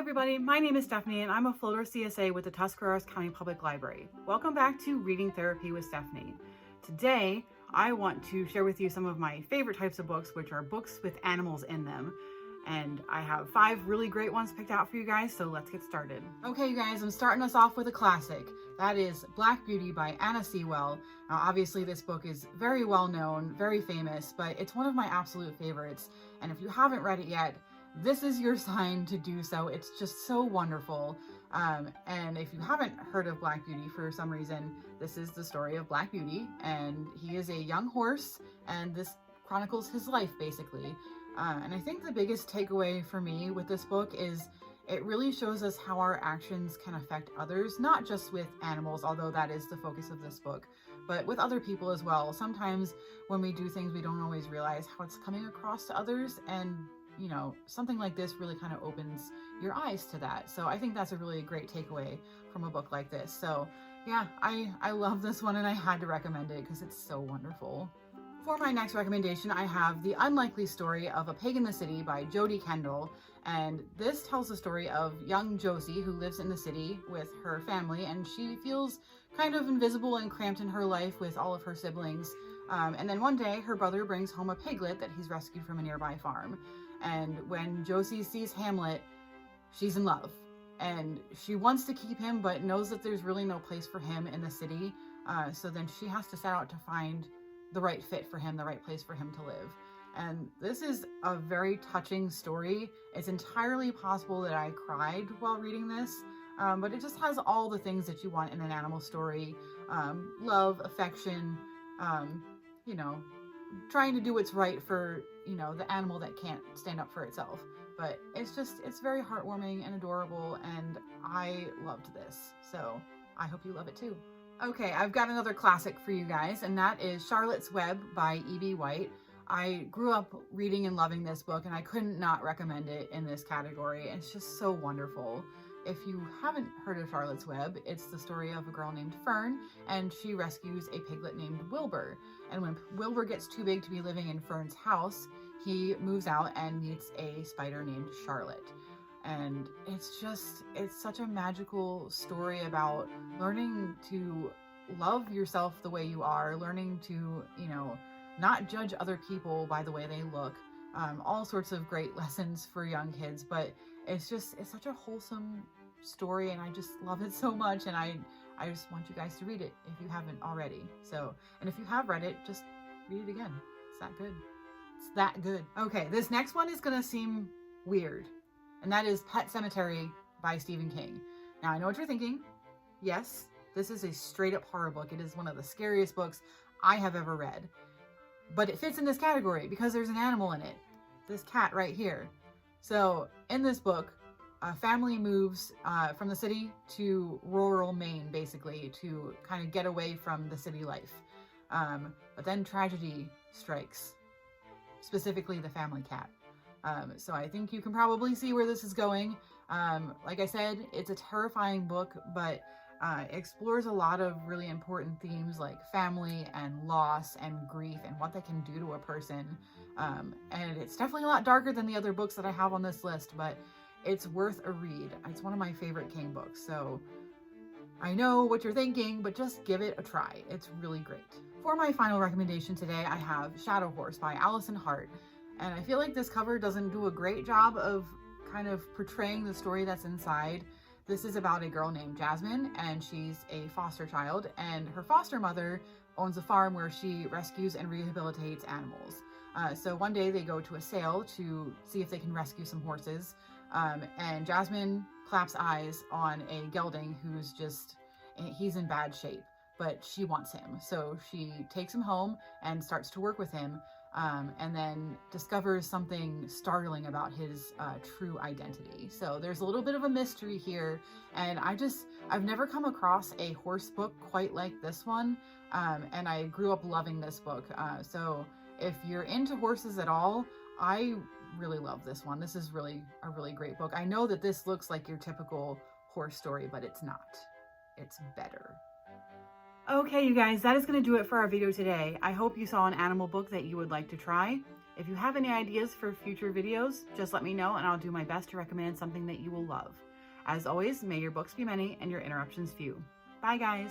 everybody, my name is Stephanie and I'm a floater CSA with the Tuscarawas County Public Library. Welcome back to Reading Therapy with Stephanie. Today, I want to share with you some of my favorite types of books, which are books with animals in them. And I have 5 really great ones picked out for you guys, so let's get started. Okay, you guys, I'm starting us off with a classic. That is Black Beauty by Anna Sewell. Now, obviously, this book is very well known, very famous, but it's one of my absolute favorites. And if you haven't read it yet, this is your sign to do so. It's just so wonderful. And if you haven't heard of Black Beauty for some reason, this is the story of Black Beauty, and he is a young horse, and this chronicles his life, basically. And I think the biggest takeaway for me with this book is it really shows us how our actions can affect others, not just with animals, although that is the focus of this book, but with other people as well. Sometimes when we do things, we don't always realize how it's coming across to others, and you know, something like this really kind of opens your eyes to that. So I think that's a really great takeaway from a book like this. So yeah, I love this one and I had to recommend it because it's so wonderful. For my next recommendation, I have The Unlikely Story of a Pig in the City by Jodi Kendall. And this tells the story of young Josie, who lives in the city with her family, and she feels kind of invisible and cramped in her life with all of her siblings. And then one day, her brother brings home a piglet that he's rescued from a nearby farm. And when Josie sees Hamlet, she's in love. And she wants to keep him, but knows that there's really no place for him in the city. So then she has to set out to find the right fit for him, the right place for him to live. And this is a very touching story. It's entirely possible that I cried while reading this, but it just has all the things that you want in an animal story. Love, affection, you know, trying to do what's right for, you know, the animal that can't stand up for itself. But it's very heartwarming and adorable, and I loved this. So I hope you love it too. Okay, I've got another classic for you guys, and that is Charlotte's Web by E.B. White. I grew up reading and loving this book, and I couldn't not recommend it in this category. It's just so wonderful. If you haven't heard of Charlotte's Web, it's the story of a girl named Fern, and she rescues a piglet named Wilbur. And when Wilbur gets too big to be living in Fern's house, he moves out and meets a spider named Charlotte. And it's such a magical story about learning to love yourself the way you are, learning to, you know, not judge other people by the way they look. All sorts of great lessons for young kids, but it's such a wholesome story, and I just love it so much, and I just want you guys to read it if you haven't already. So, and if you have read it, just read it again. It's that good. It's that good. Okay, this next one is gonna seem weird, and that is Pet Sematary by Stephen King. Now, I know what you're thinking. Yes, this is a straight up horror book. It is one of the scariest books I have ever read. But it fits in this category because there's an animal in it. This cat right here. So in this book, a family moves from the city to rural Maine, basically, to kind of get away from the city life. But then tragedy strikes, specifically the family cat. So I think you can probably see where this is going. Like I said, it's a terrifying book, but explores a lot of really important themes like family and loss and grief and what that can do to a person. And it's definitely a lot darker than the other books that I have on this list, but it's worth a read. It's one of my favorite King books, so I know what you're thinking, but just give it a try. It's really great. For my final recommendation today, I have Shadow Horse by Allison Hart. And I feel like this cover doesn't do a great job of kind of portraying the story that's inside. This is about a girl named Jasmine, and she's a foster child, and her foster mother owns a farm where she rescues and rehabilitates animals. So one day they go to a sale to see if they can rescue some horses, and Jasmine claps eyes on a gelding he's in bad shape, but she wants him. So she takes him home and starts to work with him, and then discovers something startling about his true identity. So there's a little bit of a mystery here, and I've never come across a horse book quite like this one, and I grew up loving this book. So if you're into horses at all, I really love this one. This is really a really great book. I know that this looks like your typical horse story, but it's not. It's better. Okay, you guys, that is going to do it for our video today. I hope you saw an animal book that you would like to try. If you have any ideas for future videos, just let me know and I'll do my best to recommend something that you will love. As always, may your books be many and your interruptions few. Bye, guys.